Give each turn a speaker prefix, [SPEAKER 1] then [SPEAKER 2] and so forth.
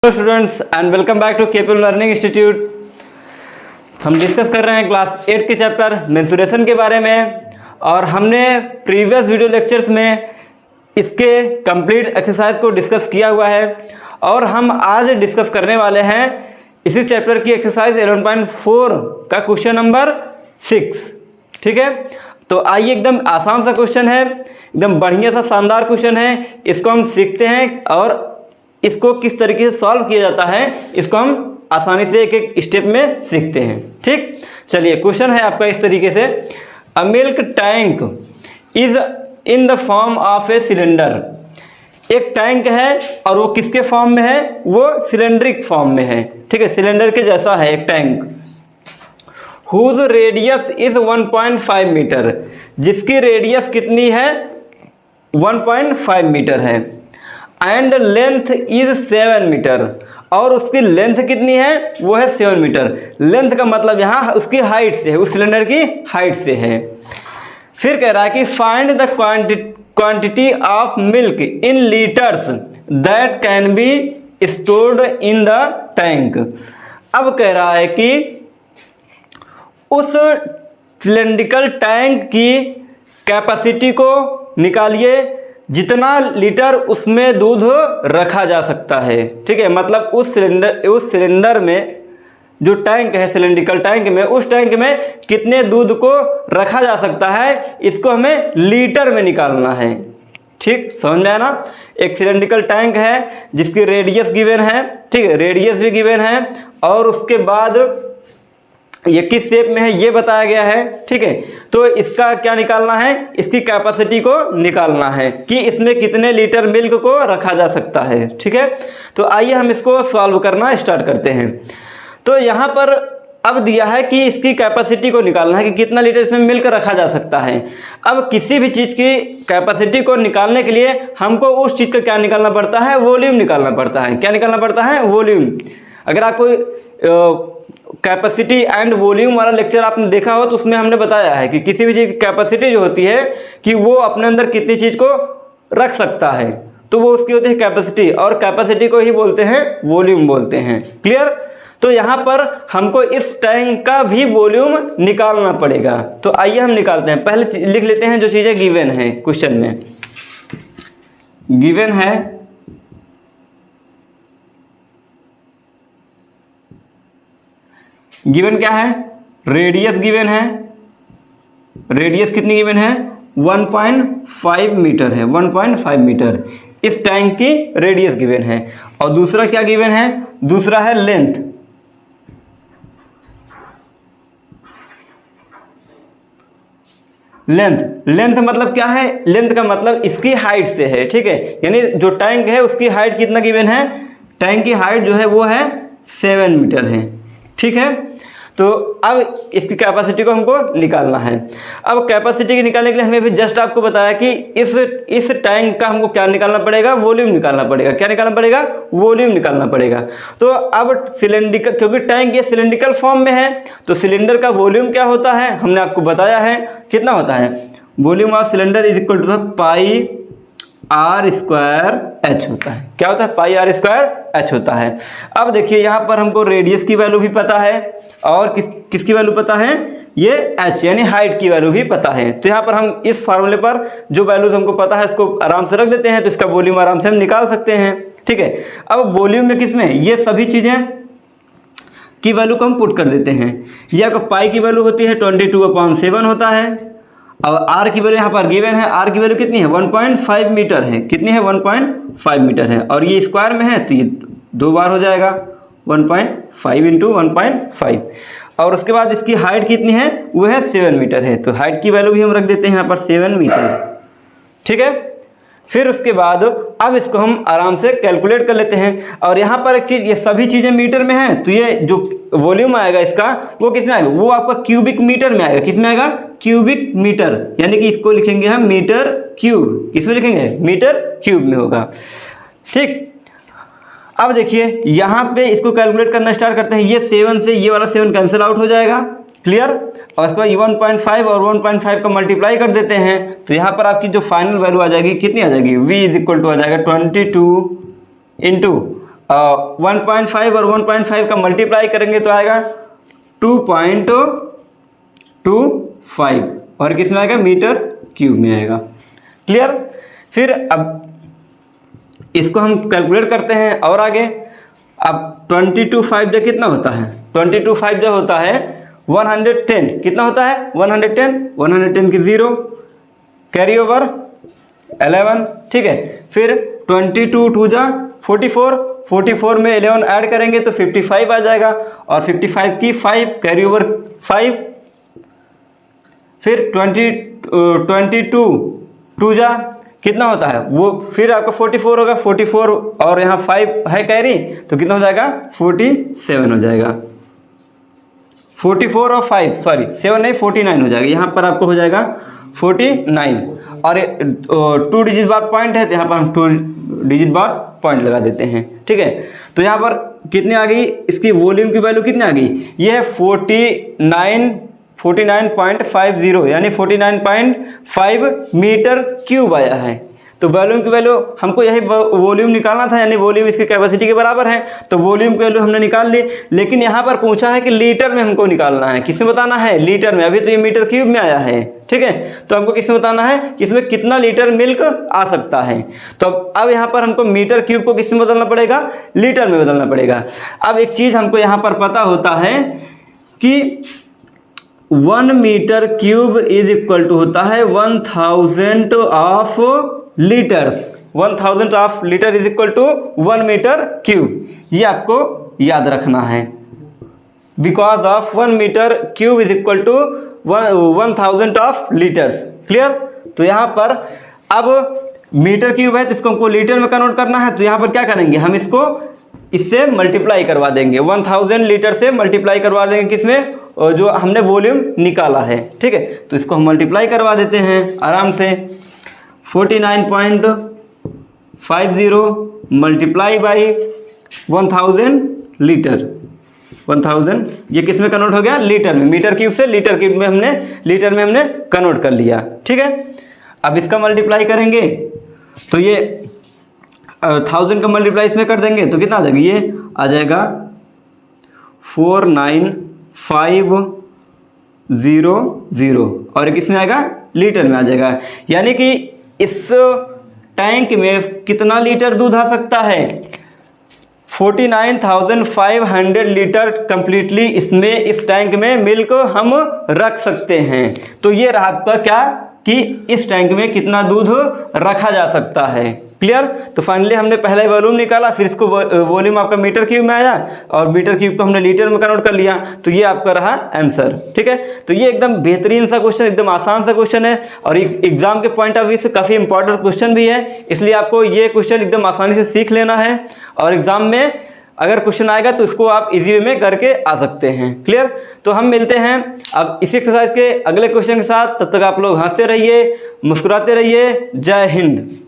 [SPEAKER 1] Hello students and welcome back to केपल learning institute. हम discuss कर रहे हैं क्लास 8 के चैप्टर मेंसुरेशन के बारे में और हमने प्रीवियस वीडियो लेक्चर्स में इसके कंप्लीट एक्सरसाइज को डिस्कस किया हुआ है और हम आज डिस्कस करने वाले हैं इसी चैप्टर की एक्सरसाइज 11.4 का क्वेश्चन नंबर 6। ठीक है, तो आइए, एकदम आसान सा क्वेश्चन है, एकदम बढ़िया सा शानदार क्वेश्चन है। इसको हम सीखते हैं और इसको किस तरीके से सॉल्व किया जाता है इसको हम आसानी से एक एक स्टेप में सीखते हैं। ठीक, चलिए, क्वेश्चन है आपका इस तरीके से, a milk tank is in the form of a cylinder. एक टैंक है और वो किसके फॉर्म में है? वो सिलेंड्रिक फॉर्म में है। ठीक है, सिलेंडर के जैसा है एक tank. Whose radius is 1.5 metre, जिसकी रेडियस कितनी है? 1.5 मीटर है। एंड लेंथ इज 7 मीटर, और उसकी लेंथ कितनी है? वो है 7 मीटर। लेंथ का मतलब यहाँ उसकी हाइट से है, उस सिलेंडर की हाइट से है। फिर कह रहा है कि find the quantity of milk in litres that can be stored in the tank. अब कह रहा है कि उस सिलेंड्रिकल टैंक की कैपेसिटी को निकालिए, जितना लीटर उसमें दूध रखा जा सकता है। ठीक है, मतलब उस सिलेंडर में जो टैंक है, सिलेंड्रिकल टैंक में, उस टैंक में कितने दूध को रखा जा सकता है, इसको हमें लीटर में निकालना है। ठीक, समझ में आया ना? एक सिलेंड्रिकल टैंक है जिसकी रेडियस गिवन है, ठीक है, रेडियस भी गिवन है, और उसके बाद ये किस शेप में है ये बताया गया है। ठीक है, तो इसका क्या निकालना है? इसकी कैपेसिटी को निकालना है कि इसमें कितने लीटर मिल्क को रखा जा सकता है। ठीक है, तो आइए हम इसको सॉल्व करना स्टार्ट करते हैं। तो यहाँ पर अब दिया है कि इसकी कैपेसिटी को निकालना है कि कितना लीटर इसमें मिल्क रखा जा सकता है। अब किसी भी चीज़ की कैपेसिटी को निकालने के लिए हमको उस चीज़ का क्या निकालना पड़ता है? वॉल्यूम निकालना पड़ता है। क्या निकालना पड़ता है? वॉल्यूम। अगर आपको कैपेसिटी एंड वॉल्यूम वाला लेक्चर आपने देखा हो तो उसमें हमने बताया है कि किसी भी चीज़ की कैपेसिटी जो होती है कि वो अपने अंदर कितनी चीज़ को रख सकता है, तो वो उसकी होती है कैपेसिटी, और कैपेसिटी को ही बोलते हैं वॉल्यूम बोलते हैं। क्लियर? तो यहाँ पर हमको इस टैंक का भी वॉल्यूम निकालना पड़ेगा। तो आइए हम निकालते हैं। पहले लिख लेते हैं जो चीज़ें गिवन है क्वेश्चन में। गिवन है गिवन क्या है? रेडियस गिवन है। रेडियस कितनी गिवन है? 1.5 मीटर है। 1.5 मीटर इस टैंक की रेडियस गिवन है। और दूसरा क्या गिवन है? दूसरा है लेंथ। लेंथ मतलब क्या है? लेंथ का मतलब इसकी हाइट से है। ठीक है, यानी जो टैंक है उसकी हाइट कितना गिवन है? टैंक की हाइट जो है वो है 7 मीटर है। ठीक है, तो अब इसकी कैपेसिटी को हमको निकालना है। अब कैपेसिटी की निकालने के लिए हमें भी जस्ट आपको बताया कि इस टैंक का हमको क्या निकालना पड़ेगा? वॉल्यूम निकालना पड़ेगा। क्या निकालना पड़ेगा? वॉल्यूम निकालना पड़ेगा। तो अब सिलेंड्रिकल, क्योंकि टैंक ये सिलेंड्रिकल फॉर्म में है, तो सिलेंडर का वॉल्यूम क्या होता है हमने आपको बताया है। कितना होता है? Volume of cylinder is equal to pi r square h होता है। क्या होता है? पाई आर स्क्वायर एच होता है। अब देखिए, यहाँ पर हमको रेडियस की वैल्यू भी पता है और किसकी वैल्यू पता है? ये एच यानी हाइट की वैल्यू भी पता है। तो यहाँ पर हम इस फार्मूले पर जो वैल्यूज हमको पता है इसको आराम से रख देते हैं, तो इसका वॉल्यूम आराम से हम निकाल सकते हैं। ठीक है, अब वॉल्यूम में किस में? ये सभी चीज़ें की वैल्यू को हम पुट कर देते हैं। ये आपका पाई की वैल्यू होती है 22/7 होता है, और आर की वैल्यू यहाँ पर गिवन है। आर की वैल्यू कितनी है? 1.5 मीटर है। कितनी है? 1.5 मीटर है, और ये स्क्वायर में है तो ये 2 बार हो जाएगा, 1.5 इंटू 1.5। और उसके बाद इसकी हाइट कितनी है? वो है 7 मीटर है, तो हाइट की वैल्यू भी हम रख देते हैं यहाँ पर 7 मीटर। ठीक है, फिर उसके बाद अब इसको हम आराम से कैलकुलेट कर लेते हैं। और यहाँ पर एक चीज़, ये सभी चीज़ें मीटर में हैं, तो ये जो वॉल्यूम आएगा इसका वो किस में आएगा? वो आपका क्यूबिक मीटर में आएगा। किस में आएगा? क्यूबिक मीटर, यानी कि इसको लिखेंगे हम मीटर क्यूब। किसमें लिखेंगे? मीटर क्यूब में होगा। ठीक, अब देखिए यहाँ पे इसको कैलकुलेट करना स्टार्ट करते हैं। ये 7 से ये वाला 7 कैंसिल आउट हो जाएगा। क्लियर? और इसके बाद 1.5 और 1.5 का मल्टीप्लाई कर देते हैं, तो यहाँ पर आपकी जो फाइनल वैल्यू आ जाएगी कितनी आ जाएगी? v इज इक्वल टू आ जाएगा 22 इंटू 1.5 और 1.5 का मल्टीप्लाई करेंगे तो आएगा 2.25 और किस में आएगा, मीटर क्यूब में आएगा। क्लियर। फिर अब इसको हम कैलकुलेट करते हैं और आगे। अब 22.5 जो कितना होता है, 22.5 जो होता है 110, कितना होता है 110 की 0 कैरी ओवर 11, ठीक है। फिर 22 2 जा 44 में 11 ऐड करेंगे तो 55 आ जाएगा और 55 की 5 कैरी ओवर 5। फिर 22 2 जा कितना होता है वो, फिर आपका 44 होगा, 44 और यहाँ 5 है कैरी तो कितना हो जाएगा 47 हो जाएगा। 44 और 5 सॉरी 7 नहीं 49 हो जाएगा, यहाँ पर आपको हो जाएगा 49 और 2 डिजिट बार पॉइंट है तो यहाँ पर हम 2 डिजिट बार पॉइंट लगा देते हैं, ठीक है। तो यहाँ पर कितनी आ गई, इसकी वॉल्यूम की वैल्यू कितनी आ गई, ये है 49.50 यानी 49.5 मीटर क्यूब आया है। तो वॉल्यूम की वैल्यू हमको यही वॉल्यूम निकालना था, यानी वॉल्यूम इसकी कैपेसिटी के बराबर है, तो वॉल्यूम की वैल्यू हमने निकाल ली। लेकिन यहाँ पर पूछा है कि लीटर में हमको निकालना है, किसमें बताना है, लीटर में। अभी तो ये मीटर क्यूब में आया है, ठीक है। तो हमको किसमें बताना है कि इसमें कितना लीटर मिल्क आ सकता है। तो अब यहाँ पर हमको मीटर क्यूब को किसमें बदलना पड़ेगा, लीटर में बदलना पड़ेगा। अब एक चीज़ हमको यहाँ पर पता होता है कि 1 metre cube is equal to होता है 1000 of litres. 1000 of litre is equal to 1 metre cube, ये आपको याद रखना है। Because of 1 metre cube is equal to 1000 of litres. Clear. तो यहाँ पर अब मीटर क्यूब है तो इसको हमको लीटर में कन्वर्ट करना है, तो यहाँ पर क्या करेंगे, हम इसको इससे मल्टीप्लाई करवा देंगे, 1000 लीटर से मल्टीप्लाई करवा देंगे किसमें, जो हमने वॉल्यूम निकाला है, ठीक है। तो इसको हम मल्टीप्लाई करवा देते हैं आराम से। 49.50 मल्टीप्लाई बाई 1000 लीटर, 1000 ये किस में कन्वर्ट हो गया, लीटर में। मीटर क्यूब से लीटर क्यूब में हमने लीटर में हमने कन्वर्ट कर लिया, ठीक है। अब इसका मल्टीप्लाई करेंगे तो ये 1000 का मल्टीप्लाई इसमें कर देंगे तो कितना आ जाएगा, ये आ जाएगा 49500 और किसमें आएगा, लीटर में आ जाएगा। यानी कि इस टैंक में कितना लीटर दूध आ सकता है, 49,500 लीटर कंप्लीटली इसमें इस टैंक में मिल्क हम रख सकते हैं। तो ये रहा आपका क्या कि इस टैंक में कितना दूध रखा जा सकता है। क्लियर। तो फाइनली हमने पहले वॉल्यूम निकाला, फिर इसको वॉल्यूम आपका मीटर क्यूब में आया और मीटर क्यूब को हमने लीटर में कन्वर्ट कर लिया, तो ये आपका रहा आंसर, ठीक है। तो ये एकदम बेहतरीन सा क्वेश्चन, एकदम आसान सा क्वेश्चन है और एग्जाम के पॉइंट ऑफ व्यू से काफ़ी इंपॉर्टेंट क्वेश्चन भी है, इसलिए आपको ये क्वेश्चन एकदम आसानी से सीख लेना है और एग्जाम में अगर क्वेश्चन आएगा तो इसको आप इजी वे में करके आ सकते हैं। क्लियर। तो हम मिलते हैं अब इसी एक्सरसाइज के अगले क्वेश्चन के साथ, तब तक आप लोग हंसते रहिए, मुस्कुराते रहिए। जय हिंद।